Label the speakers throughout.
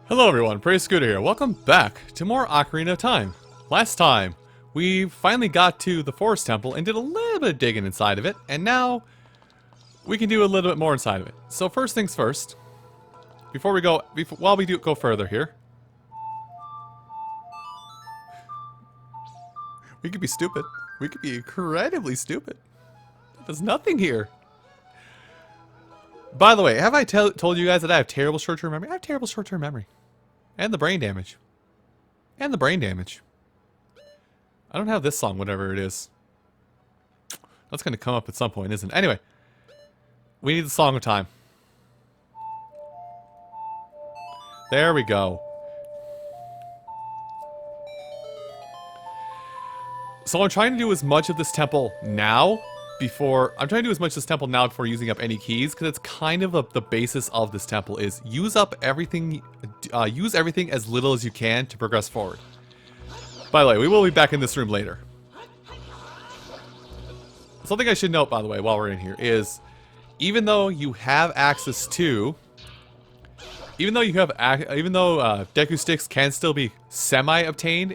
Speaker 1: Hello everyone, Praise Scooter here. Welcome back to more Ocarina of Time. Last time, we finally got to the Forest Temple and did a little bit of digging inside of it, and now we can do a little bit more inside of it. So first things first, while we go further here, we could be stupid. We could be incredibly stupid. There's nothing here. By the way, have I told you guys that I have terrible short-term memory? I have terrible short-term memory. And the brain damage. And the brain damage. I don't have this song, whatever it is. That's going to come up at some point, isn't it? Anyway. We need the Song of Time. There we go. So I'm trying to do as much of this temple now before using up any keys, because it's kind of the basis of this temple is use everything as little as you can to progress forward. By the way, we will be back in this room later. Something I should note, by the way, while we're in here is, even though Deku sticks can still be semi-obtained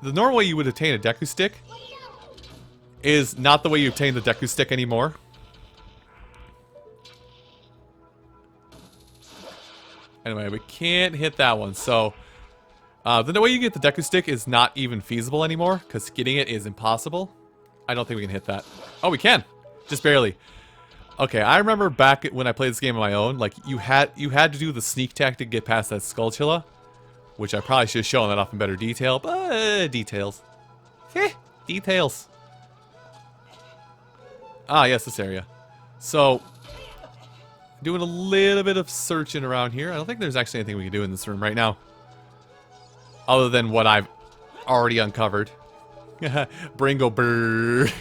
Speaker 1: the normal way you would obtain a Deku stick is not the way you obtain the Deku stick anymore. Anyway, we can't hit that one, so the way you get the Deku stick is not even feasible anymore, because getting it is impossible. I don't think we can hit that. Oh, we can! Just barely. Okay, I remember back when I played this game on my own, like, you had to do the sneak tactic to get past that Skulltula, which I probably should have shown that off in better detail, but details. Heh, details. Ah, yes, this area. So, doing a little bit of searching around here. I don't think there's actually anything we can do in this room right now, other than what I've already uncovered. Bringo bird.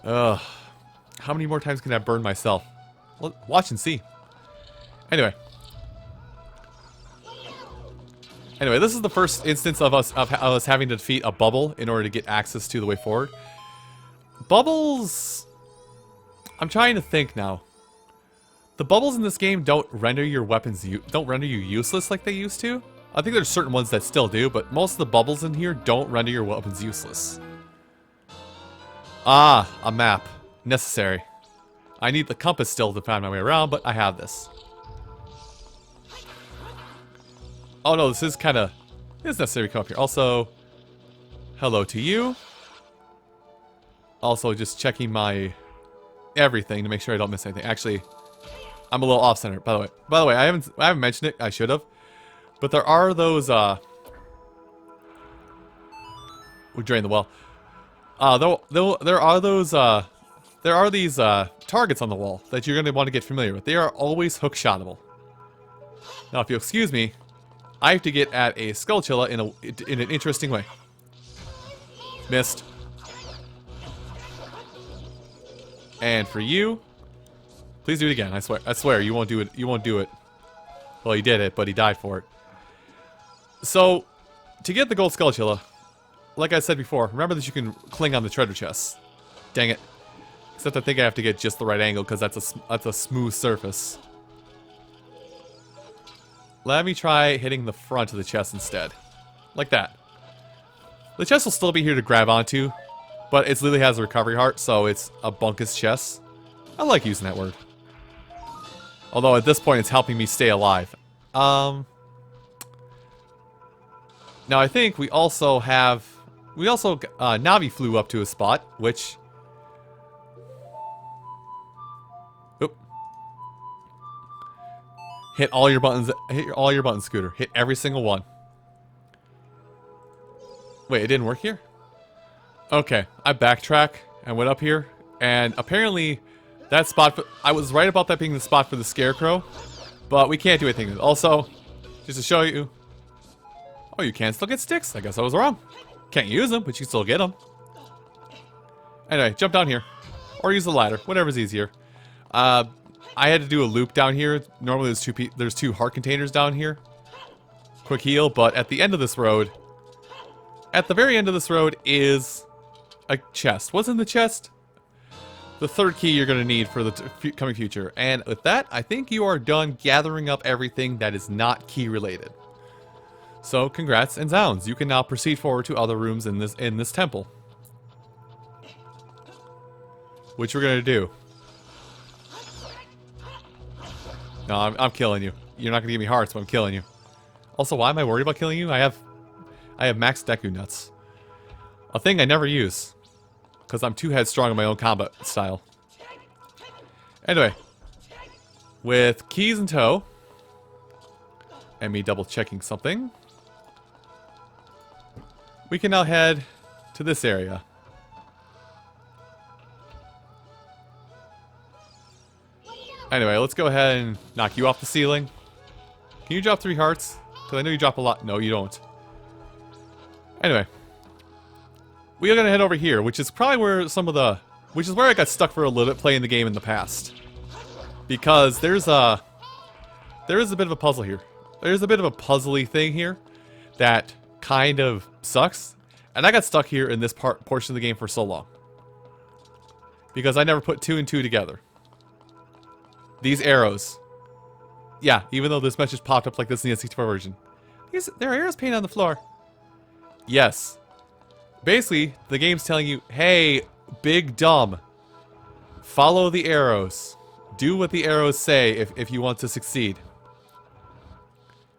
Speaker 1: Ugh. How many more times can I burn myself? Well, watch and see. Anyway, this is the first instance of us having to defeat a bubble in order to get access to the way forward. Bubbles, I'm trying to think now. The bubbles in this game don't render your weapons don't render you useless like they used to. I think there's certain ones that still do, but most of the bubbles in here don't render your weapons useless. Ah, a map. Necessary. I need the compass still to find my way around, but I have this. Oh no, this is necessary to come up here. Also, hello to you. Also, just checking my everything to make sure I don't miss anything. Actually, I'm a little off center. By the way, I haven't mentioned it. I should have. But there are those. We drained the well. There are these targets on the wall that you're going to want to get familiar with. They are always hook-shotable. Now, if you'll excuse me, I have to get at a Skulltula in an interesting way. Missed. And for you, please do it again. I swear. I swear you won't do it. You won't do it. Well, he did it, but he died for it. So, to get the gold Skulltula, like I said before, remember that you can cling on the treasure chests. Dang it. Except I think I have to get just the right angle because that's a smooth surface. Let me try hitting the front of the chest instead. Like that. The chest will still be here to grab onto, but it literally has a recovery heart, so it's a bunkus chest. I like using that word. Although at this point it's helping me stay alive. Now I think we also Navi flew up to a spot, which... Oop. Hit all your buttons, Scooter. Hit every single one. Wait, it didn't work here? Okay, I backtrack and went up here, and apparently that spot, I was right about that being the spot for the Scarecrow, but we can't do anything with it. Also, just to show you, oh, you can still get sticks. I guess I was wrong. Can't use them, but you can still get them. Anyway, jump down here. Or use the ladder, whatever's easier. I had to do a loop down here. Normally there's two heart containers down here. Quick heal, but at the end of this road, at the very end of this road is a chest. What's in the chest? the third key you're going to need for the coming future. And with that, I think you are done gathering up everything that is not key related. So congrats and zounds, you can now proceed forward to other rooms in this temple. Which we're going to do. No, I'm killing you. You're not going to give me hearts, but I'm killing you. Also, why am I worried about killing you? I have max Deku nuts. A thing I never use. Because I'm too headstrong in my own combat style. Anyway. With keys in tow. And me double checking something. We can now head to this area. Anyway, let's go ahead and knock you off the ceiling. Can you drop 3 hearts? Because I know you drop a lot. No, you don't. Anyway. We are going to head over here, which is probably where some of the... Which is where I got stuck for a little bit playing the game in the past. Because there is a bit of a puzzle here. There's a bit of a puzzly thing here that kind of sucks. And I got stuck here in this portion of the game for so long. Because I never put 2 and 2 together. These arrows. Yeah, even though this message popped up like this in the N64 version. There are arrows painted on the floor. Yes. Basically, the game's telling you, hey, big dumb. Follow the arrows. Do what the arrows say if you want to succeed.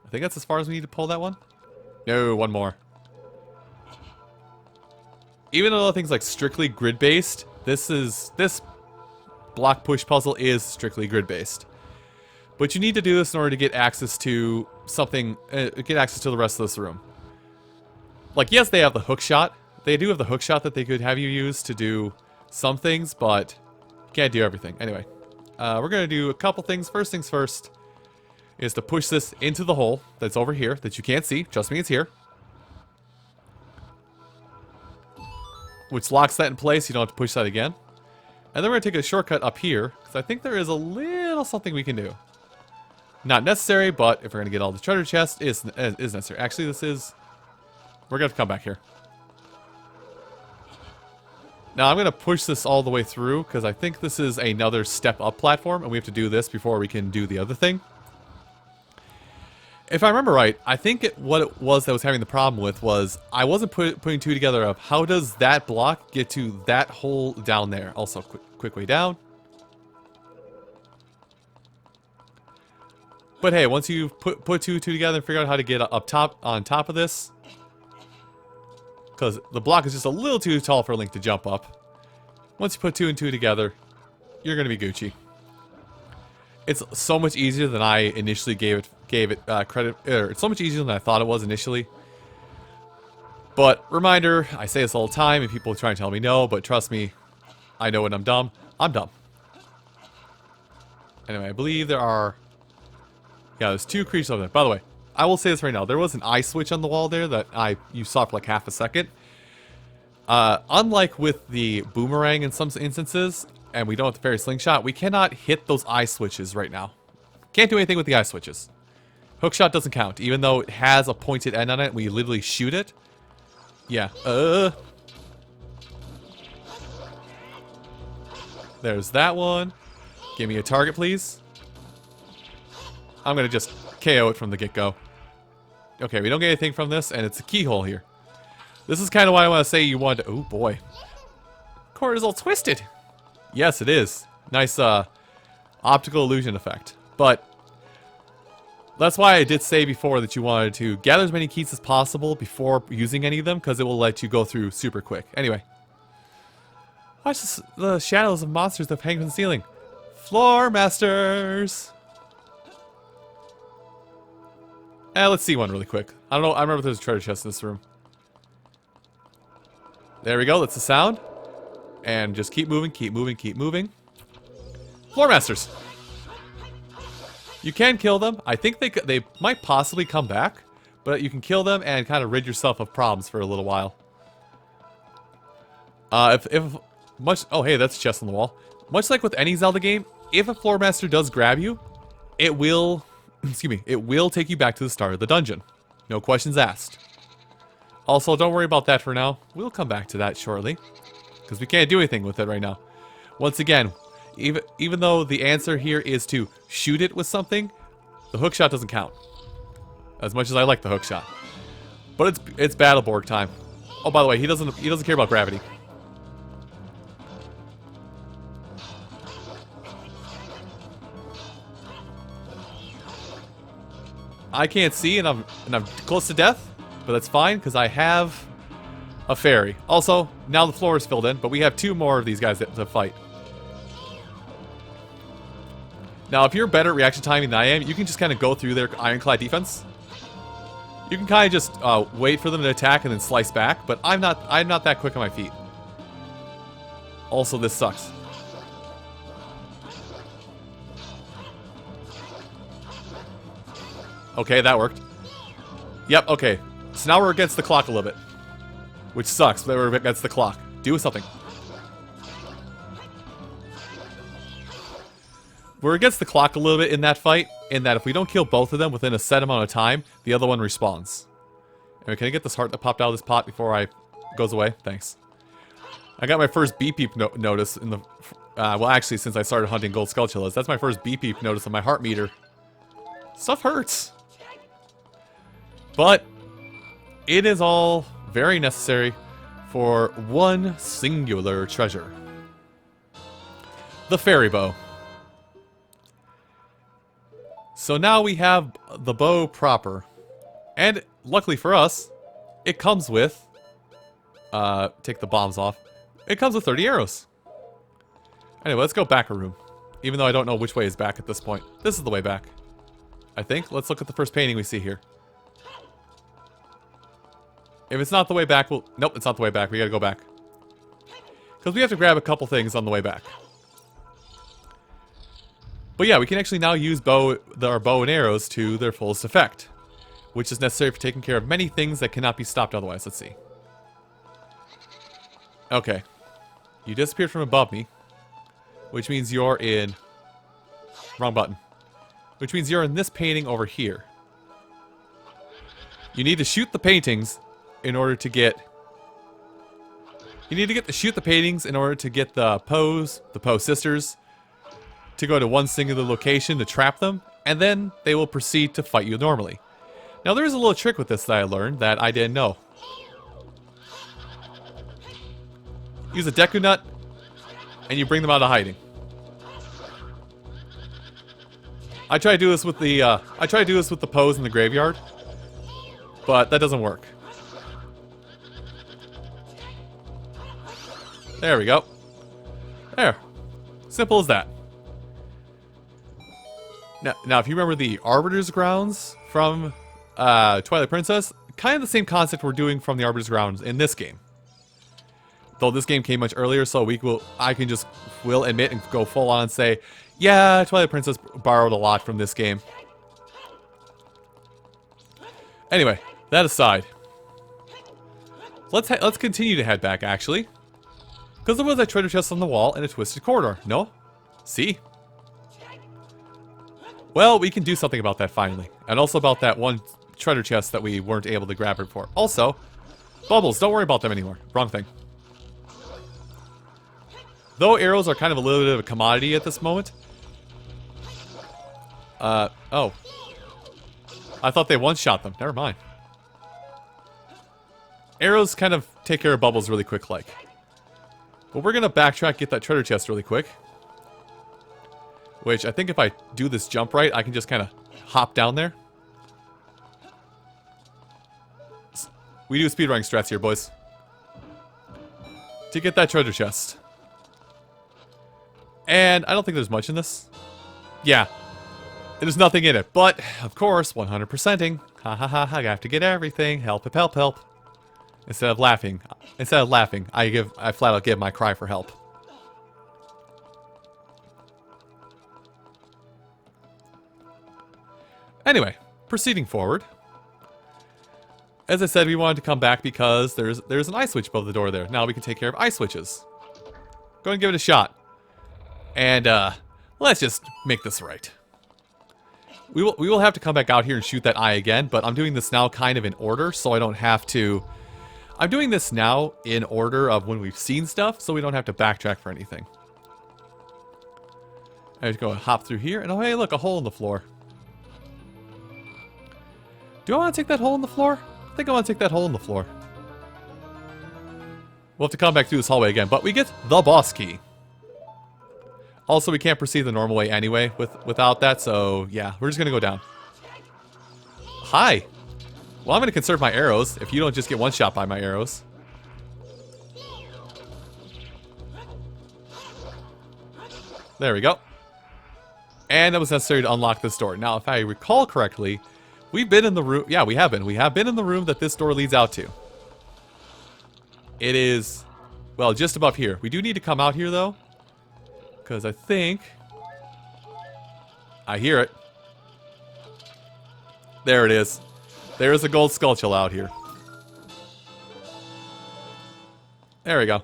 Speaker 1: I think that's as far as we need to pull that one. No, one more. Even though things like strictly grid-based, this block push puzzle is strictly grid-based. But you need to do this in order to get access to something, get access to the rest of this room. Like, yes, they have the hook shot. They do have the hook shot that they could have you use to do some things, but you can't do everything. Anyway, we're going to do a couple things. First things first is to push this into the hole that's over here that you can't see. Trust me, it's here. Which locks that in place. You don't have to push that again. And then we're going to take a shortcut up here, because I think there is a little something we can do. Not necessary, but if we're going to get all the treasure chests, it is necessary. Actually, this is... We're going to have to come back here. Now, I'm going to push this all the way through, because I think this is another step-up platform, and we have to do this before we can do the other thing. If I remember right, I think what it was that I was having the problem with was I wasn't putting 2 together of how does that block get to that hole down there. Also, quick way down. But hey, once you've put two together and figure out how to get up top on top of this, because the block is just a little too tall for Link to jump up. Once you put 2 and 2 together, you're gonna be Gucci. It's so much easier than I initially gave it credit. It's so much easier than I thought it was initially. But reminder, I say this all the time, and people try to tell me no, but trust me, I know when I'm dumb. I'm dumb. Anyway, I believe there are... Yeah, there's 2 creatures over there. By the way, I will say this right now. There was an eye switch on the wall there that you saw for like half a second. Unlike with the boomerang in some instances, and we don't have the fairy slingshot, we cannot hit those eye switches right now. Can't do anything with the eye switches. Hookshot doesn't count, even though it has a pointed end on it. We literally shoot it. Yeah. There's that one. Give me a target, please. I'm gonna just KO it from the get-go. Okay, we don't get anything from this, and it's a keyhole here. This is kind of why I want to say you want to... Oh, boy. Corner is all twisted. Yes, it is. Nice, optical illusion effect. But that's why I did say before that you wanted to gather as many keys as possible before using any of them, because it will let you go through super quick. Anyway. Watch this, the shadows of monsters that hang from the ceiling. Floor masters! Let's see one really quick. I don't know, I remember there's a treasure chest in this room. There we go, that's the sound. And just keep moving, keep moving, keep moving. Floor masters! You can kill them. I think they might possibly come back, but you can kill them and kind of rid yourself of problems for a little while. Oh, hey, that's a chest on the wall. Much like with any Zelda game, if a floor master does grab you, it will, excuse me, it will take you back to the start of the dungeon. No questions asked. Also, don't worry about that for now. We'll come back to that shortly, because we can't do anything with it right now. Once again, even though the answer here is to shoot it with something, the hook shot doesn't count. As much as I like the hook shot. But it's Battleborg time. Oh, by the way, he doesn't care about gravity. I can't see and I'm close to death, but that's fine because I have a fairy. Also, now the floor is filled in, but we have 2 more of these guys to fight. Now, if you're better at reaction timing than I am, you can just kind of go through their ironclad defense. You can kind of just wait for them to attack and then slice back, but I'm not that quick on my feet. Also, this sucks. Okay, that worked. Yep, okay. So now we're against the clock a little bit. Which sucks, but we're against the clock. Do something. We're against the clock a little bit in that fight, in that if we don't kill both of them within a set amount of time, the other one respawns. Anyway, can I get this heart that popped out of this pot before I goes away? Thanks. I got my first beep-beep notice in the... well, actually, since I started hunting gold Skulltulas, that's my first beep-beep notice on my heart meter. Stuff hurts. But it is all very necessary for one singular treasure. The fairy bow. So now we have the bow proper. And luckily for us, it comes with... take the bombs off. It comes with 30 arrows. Anyway, let's go back a room. Even though I don't know which way is back at this point. This is the way back. I think. Let's look at the first painting we see here. If it's not the way back, we'll... Nope, it's not the way back. We gotta go back. Because we have to grab a couple things on the way back. But yeah, we can actually now use our bow and arrows to their fullest effect. Which is necessary for taking care of many things that cannot be stopped otherwise. Let's see. Okay. You disappeared from above me. Which means you're in... Wrong button. Which means you're in this painting over here. You need to shoot the paintings in order to get... You need to shoot the paintings in order to get the Poe sisters to go to one singular location to trap them, and then they will proceed to fight you normally. Now there is a little trick with this that I learned that I didn't know. Use a Deku Nut, and you bring them out of hiding. I try to do this with the Poes in the graveyard, but that doesn't work. There we go. There. Simple as that. Now, if you remember the Arbiter's Grounds from Twilight Princess, kind of the same concept we're doing from the Arbiter's Grounds in this game. Though this game came much earlier, so I will admit and go full on and say, yeah, Twilight Princess borrowed a lot from this game. Anyway, that aside, let's continue to head back actually, because there was that treasure chest on the wall and a twisted corridor. No, see. Well, we can do something about that finally. And also about that one treasure chest that we weren't able to grab before. Also, bubbles, don't worry about them anymore. Wrong thing. Though arrows are kind of a little bit of a commodity at this moment. Oh. I thought they one-shot them. Never mind. Arrows kind of take care of bubbles really quick like. But we're gonna backtrack, get that treasure chest really quick. Which, I think if I do this jump right, I can just kind of hop down there. We do speedrunning strats here, boys. To get that treasure chest. And I don't think there's much in this. Yeah. There's nothing in it. But, of course, 100%ing. Ha ha ha, I have to get everything. Help, help, help, help. Instead of laughing, I flat out give my cry for help. Anyway, proceeding forward. As I said, we wanted to come back because there's an ice switch above the door there. Now we can take care of ice switches. Go and give it a shot. And let's just make this right. We will have to come back out here and shoot that eye again, but I'm doing this now kind of in order, so I don't have to... I'm doing this now in order of when we've seen stuff, so we don't have to backtrack for anything. I have to go and hop through here, and oh hey, look, a hole in the floor. Do I want to take that hole in the floor? I think I want to take that hole in the floor. We'll have to come back through this hallway again, but we get the boss key. Also, we can't proceed the normal way anyway without that, so yeah, we're just gonna go down. Hi! Well, I'm gonna conserve my arrows, if you don't just get one shot by my arrows. There we go. And that was necessary to unlock this door. Now, if I recall correctly, we've been in the room... Yeah, we have been. We have been in the room that this door leads out to. It is, well, just above here. We do need to come out here, though. Because I think... I hear it. There it is. There is a gold Skulltula out here. There we go.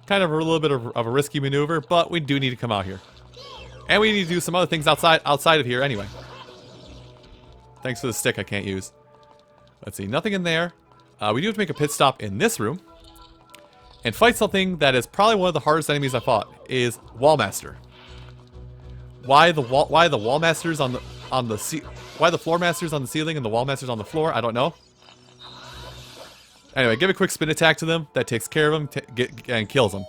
Speaker 1: Kind of a little bit of a risky maneuver, but we do need to come out here. And we need to do some other things outside of here anyway. Thanks for the stick I can't use. Let's see, nothing in there. We do have to make a pit stop in this room. And fight something that is probably one of the hardest enemies I fought, is Wallmaster. Why the Wallmasters why the floor masters on the ceiling and the Wallmasters on the floor, I don't know. Anyway, give a quick spin attack to them. That takes care of them and kills them.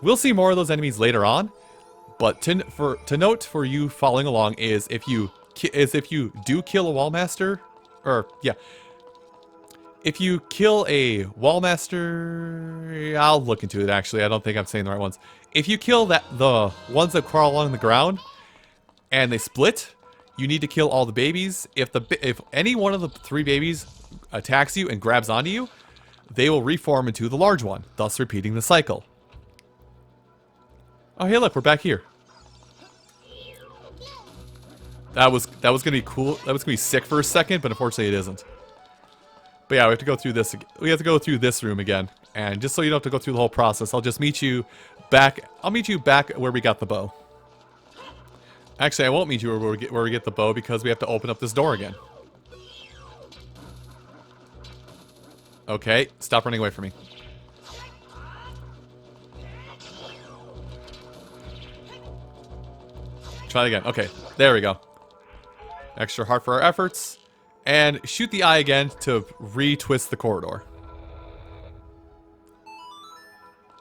Speaker 1: We'll see more of those enemies later on. But to note for you following along is if you do kill a Wallmaster, or yeah, if you kill a Wallmaster, I'll look into it actually. I don't think I'm saying the right ones. If you kill the ones that crawl along the ground and they split, you need to kill all the babies. If any one of the 3 babies attacks you and grabs onto you, they will reform into the large one, thus repeating the cycle. Oh hey look, we're back here. That was gonna be cool. That was gonna be sick for a second, but unfortunately it isn't. But yeah, we have to go through this. We have to go through this room again, and just so you don't have to go through the whole process, I'll just meet you back. I'll meet you back where we got the bow. Actually, I won't meet you where we get the bow because we have to open up this door again. Okay, stop running away from me. Try it again. Okay, there we go. Extra heart for our efforts. And shoot the eye again to re-twist the corridor.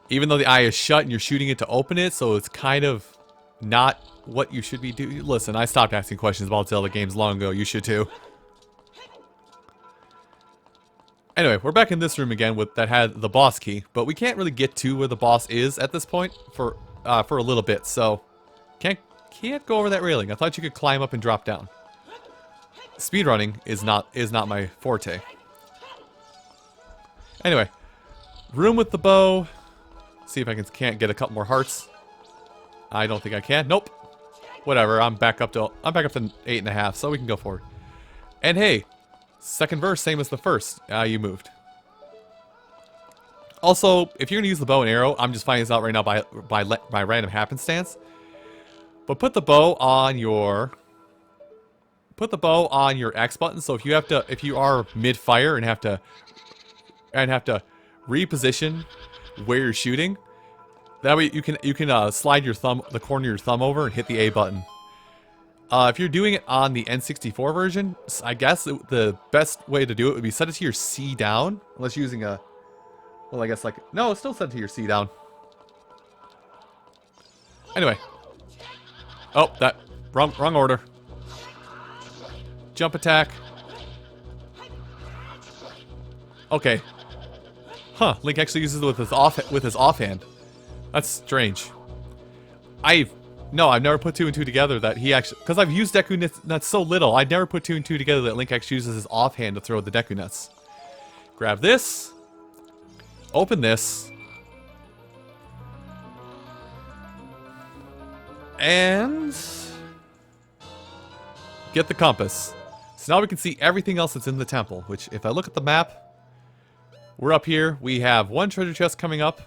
Speaker 1: Even though the eye is shut and you're shooting it to open it, so it's kind of not what you should be doing. Listen, I stopped asking questions about Zelda games long ago. You should too. Anyway, we're back in this room again that had the boss key, but we can't really get to where the boss is at this point for a little bit, so can't go over that railing. I thought you could climb up and drop down. Speedrunning is not my forte. Anyway, room with the bow. See if I can't get a couple more hearts. I don't think I can. Nope. Whatever. I'm back up to 8.5, so we can go forward. And hey, second verse, same as the first. You moved. Also, if you're gonna use the bow and arrow, I'm just finding this out right now by random happenstance. But put the bow on your X button. So if you are mid-fire and have to reposition where you're shooting, that way you can slide the corner of your thumb over and hit the A button. If you're doing it on the N64 version, I guess the best way to do it would be set it to your C down, unless you're using a, well, I guess no, it's still set to your C down. Anyway. Oh, wrong order. Jump attack. Okay. Huh, Link actually uses it with his offhand. That's strange. I've never put 2 and 2 together that he actually, because I've used Deku Nuts so little, I've never put 2 and 2 together that Link actually uses his offhand to throw the Deku Nuts. Grab this. Open this. And get the compass. So now we can see everything else that's in the temple, which if I look at the map, we're up here. We have 1 treasure chest coming up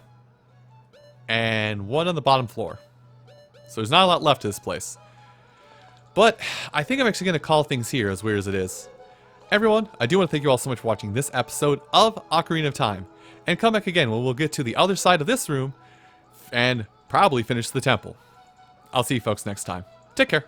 Speaker 1: and 1 on the bottom floor. So there's not a lot left to this place. But I think I'm actually going to call things here, as weird as it is. Everyone, I do want to thank you all so much for watching this episode of Ocarina of Time. And come back again when we'll get to the other side of this room and probably finish the temple. I'll see you folks next time. Take care.